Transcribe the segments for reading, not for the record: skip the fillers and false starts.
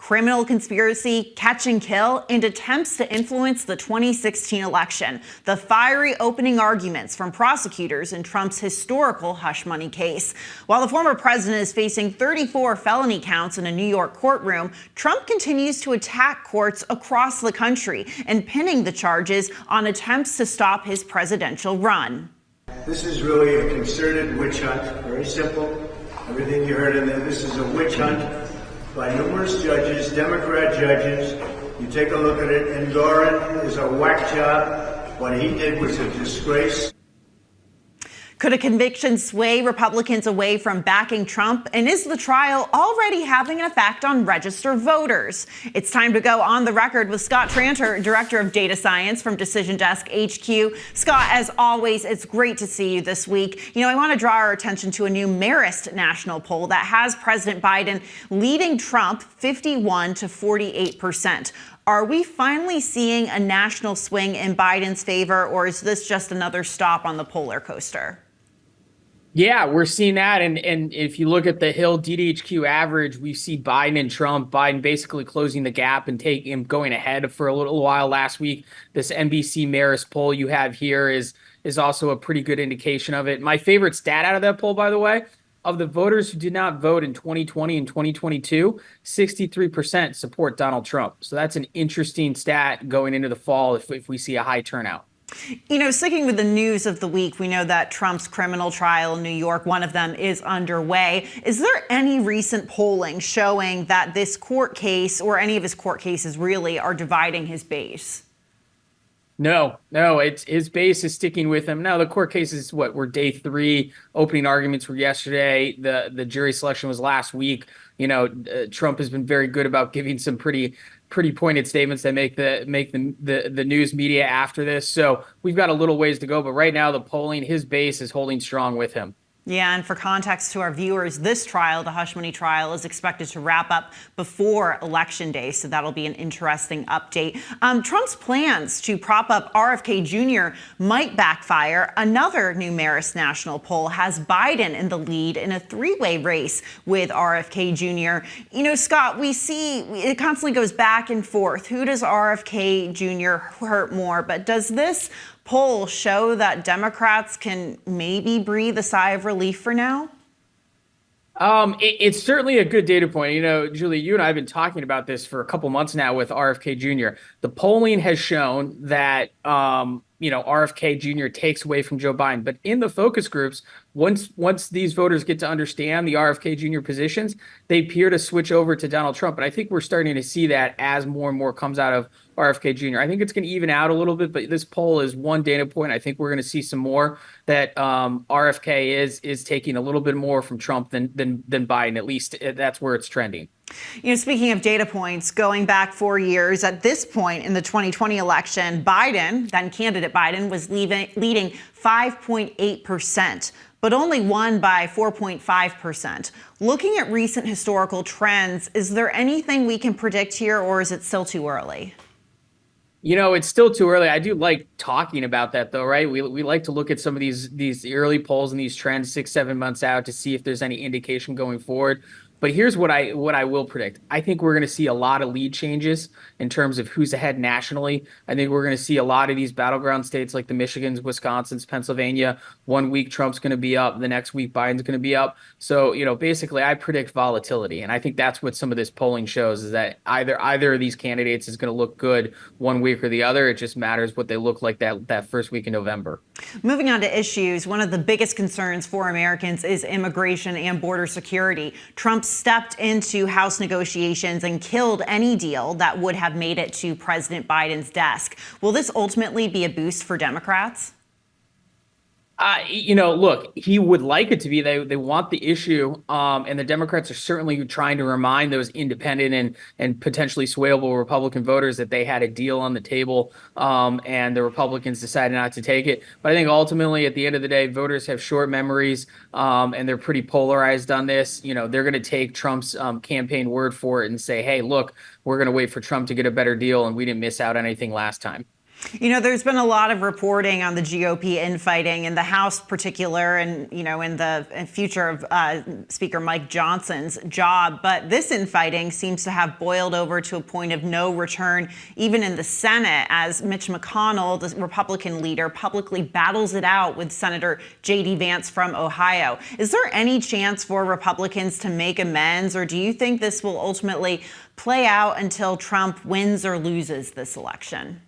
criminal conspiracy, catch and kill, and attempts to influence the 2016 election. The fiery opening arguments from prosecutors in Trump's historical hush money case. While the former president is facing 34 felony counts in a New York courtroom, Trump continues to attack courts across the country and pinning the charges on attempts to stop his presidential run. This is really a concerted witch hunt. Very simple. Everything you heard in there, this is a witch hunt by numerous judges, Democrat judges. You take a look at it, and Doran is a whack job. What he did was a disgrace. Could a conviction sway Republicans away from backing Trump? And is the trial already having an effect on registered voters? It's time to go on the record with Scott Tranter, Director of Data Science from Decision Desk HQ. Scott, as always, it's great to see you this week. I want to draw our attention to a new Marist national poll that has President Biden leading Trump 51 to 48%. Are we finally seeing a national swing in Biden's favor, or is this just another stop on the polar coaster? Yeah, we're seeing that. And if you look at the Hill DDHQ average, we see Biden and Trump, Biden basically closing the gap and taking him going ahead for a little while last week. This NBC Marist poll you have here is also a pretty good indication of it. My favorite stat out of that poll, by the way, of the voters who did not vote in 2020 and 2022, 63% support Donald Trump. So that's an interesting stat going into the fall if we see a high turnout. Sticking with the news of the week, we know that Trump's criminal trial in New York, one of them, is underway. Is there any recent polling showing that this court case, or any of his court cases really, are dividing his base? No, it's his base is sticking with him. Now, the court cases, were day 3. Opening arguments were yesterday. The jury selection was last week. Trump has been very good about giving some pretty pointed statements that make the news media after this. So we've got a little ways to go. But right now, the polling, his base is holding strong with him. Yeah, and for context to our viewers, this trial, the hush money trial, is expected to wrap up before Election Day, so that'll be an interesting update. Trump's plans to prop up RFK Jr. might backfire. Another new Marist national poll has Biden in the lead in a 3-way race with RFK Jr. Scott, we see it constantly goes back and forth. Who does RFK Jr. hurt more? But does this poll show that Democrats can maybe breathe a sigh of relief for now? It's certainly a good data point. Julie, you and I have been talking about this for a couple months now with RFK Jr. The polling has shown that, RFK Jr. takes away from Joe Biden. But in the focus groups, once these voters get to understand the RFK Jr. positions, they appear to switch over to Donald Trump. And I think we're starting to see that as more and more comes out of RFK Jr. I think it's going to even out a little bit, but this poll is one data point. I think we're going to see some more that RFK is taking a little bit more from Trump than Biden. At least that's where it's trending. Speaking of data points, going back 4 years, at this point in the 2020 election, Biden, then candidate Biden, was leading 5.8%, but only won by 4.5%. Looking at recent historical trends, is there anything we can predict here, or is it still too early? It's still too early. I do like talking about that, though, right? We like to look at some of these early polls and these trends 6-7 months out to see if there's any indication going forward. But here's what I will predict. I think we're going to see a lot of lead changes in terms of who's ahead nationally. I think we're going to see a lot of these battleground states like the Michigans, Wisconsins, Pennsylvania. 1 week Trump's going to be up. The next week Biden's going to be up. So, basically I predict volatility. And I think that's what some of this polling shows, is that either of these candidates is going to look good 1 week or the other. It just matters what they look like that first week in November. Moving on to issues, one of the biggest concerns for Americans is immigration and border security. Trump stepped into House negotiations and killed any deal that would have made it to President Biden's desk. Will this ultimately be a boost for Democrats? Look, he would like it to be. They want the issue, and the Democrats are certainly trying to remind those independent and potentially swayable Republican voters that they had a deal on the table, and the Republicans decided not to take it. But I think ultimately, at the end of the day, voters have short memories, and they're pretty polarized on this. They're going to take Trump's campaign word for it and say, hey, look, we're going to wait for Trump to get a better deal, and we didn't miss out on anything last time. You know, there's been a lot of reporting on the GOP infighting in the House, particular, and in the future of Speaker Mike Johnson's job. But this infighting seems to have boiled over to a point of no return, even in the Senate, as Mitch McConnell, the Republican leader, publicly battles it out with Senator J.D. Vance from Ohio. Is there any chance for Republicans to make amends, or do you think this will ultimately play out until Trump wins or loses this election?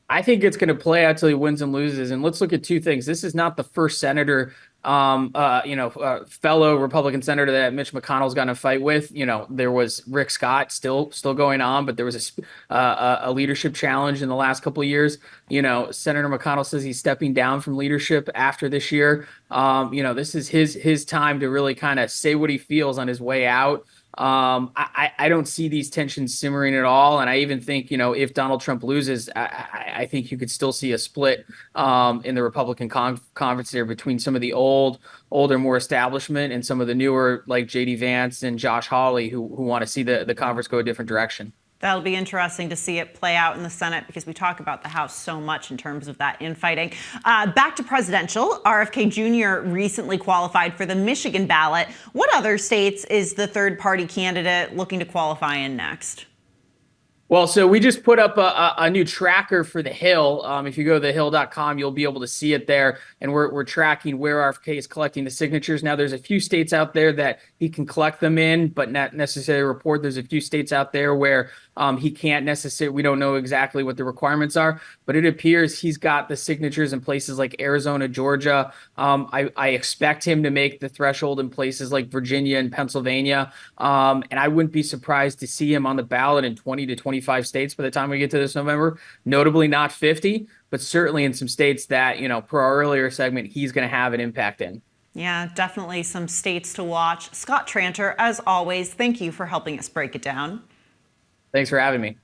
I think it's going to play out till he wins and loses. And let's look at two things. This is not the first senator, fellow Republican senator that Mitch McConnell's gotten a fight with. There was Rick Scott still going on, but there was a leadership challenge in the last couple of years. Senator McConnell says he's stepping down from leadership after this year. This is his time to really kind of say what he feels on his way out. I don't see these tensions simmering at all. And I even think, if Donald Trump loses, I think you could still see a split in the Republican conference there between some of the older, more establishment and some of the newer like J.D. Vance and Josh Hawley who want to see the conference go a different direction. That'll be interesting to see it play out in the Senate because we talk about the House so much in terms of that infighting. Back to presidential, RFK Jr. recently qualified for the Michigan ballot. What other states is the third-party candidate looking to qualify in next? Well, so we just put up a new tracker for the Hill. If you go to thehill.com, you'll be able to see it there. And we're tracking where RFK is collecting the signatures. Now, there's a few states out there that he can collect them in, but not necessarily report. There's a few states out there where he can't necessarily, we don't know exactly what the requirements are, but it appears he's got the signatures in places like Arizona, Georgia. I expect him to make the threshold in places like Virginia and Pennsylvania. And I wouldn't be surprised to see him on the ballot in 20 to 25 states by the time we get to this November, notably not 50, but certainly in some states that, per our earlier segment, he's going to have an impact in. Yeah, definitely some states to watch. Scott Tranter, as always, thank you for helping us break it down. Thanks for having me.